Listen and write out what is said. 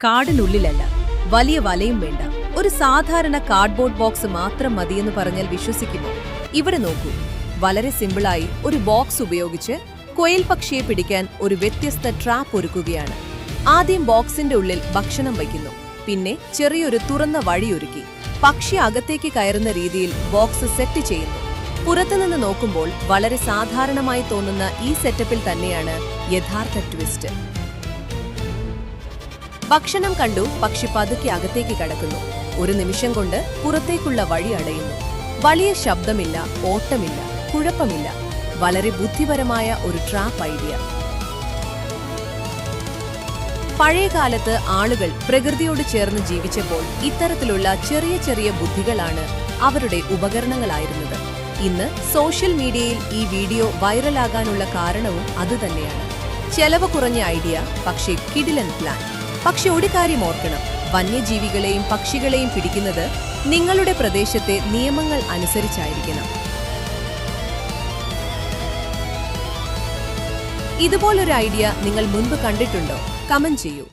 കാടിനുള്ളിലല്ല, വലിയ വലയും വേണ്ട, ഒരു സാധാരണ കാർഡ്ബോർഡ് ബോക്സ് മാത്രം മതിയെന്ന് പറഞ്ഞാൽ വിശ്വസിക്കുമോ? ഇവിടെ നോക്കൂ, വളരെ സിമ്പിളായി ഒരു ബോക്സ് ഉപയോഗിച്ച് കൊയിൽ പക്ഷിയെ പിടിക്കാൻ ഒരു വ്യത്യസ്ത ട്രാപ്പ് ഒരുക്കുകയാണ്. ആദ്യം ബോക്സിന്റെ ഉള്ളിൽ ഭക്ഷണം വയ്ക്കുന്നു, പിന്നെ ചെറിയൊരു തുറന്ന വഴിയൊരുക്കി പക്ഷി അകത്തേക്ക് കയറുന്ന രീതിയിൽ ബോക്സ് സെറ്റ് ചെയ്യുന്നു. പുറത്തുനിന്ന് നോക്കുമ്പോൾ വളരെ സാധാരണമായി തോന്നുന്ന ഈ സെറ്റപ്പിൽ തന്നെയാണ് യഥാർത്ഥ ട്വിസ്റ്റ്. ഭക്ഷണം കണ്ടു പക്ഷി പതുക്കെ അകത്തേക്ക് കടക്കുന്നു. ഒരു നിമിഷം കൊണ്ട് പുറത്തേക്കുള്ള വഴി അടയുന്നു. വലിയ ശബ്ദമില്ല, ഓട്ടമില്ല, കുഴപ്പമില്ല. വളരെ ബുദ്ധിപരമായ ഒരു ട്രാപ്പ് ഐഡിയ. പഴയകാലത്ത് ആളുകൾ പ്രകൃതിയോട് ചേർന്ന് ജീവിച്ചപ്പോൾ ഇത്തരത്തിലുള്ള ചെറിയ ചെറിയ ബുദ്ധികളാണ് അവരുടെ ഉപകരണങ്ങളായിരുന്നത്. ഇന്ന് സോഷ്യൽ മീഡിയയിൽ ഈ വീഡിയോ വൈറലാകാനുള്ള കാരണവും അതുതന്നെയാണ്. ചെലവ് കുറഞ്ഞ ഐഡിയ, പക്ഷേ കിടിലൻ പ്ലാൻ. പക്ഷെ ഒരു കാര്യം ഓർക്കണം, വന്യജീവികളെയും പക്ഷികളെയും പിടിക്കുന്നത് നിങ്ങളുടെ പ്രദേശത്തെ നിയമങ്ങൾ അനുസരിച്ചായിരിക്കണം. ഇതുപോലൊരു ഐഡിയ നിങ്ങൾ മുൻപ് കണ്ടിട്ടുണ്ടോ? കമന്റ് ചെയ്യൂ.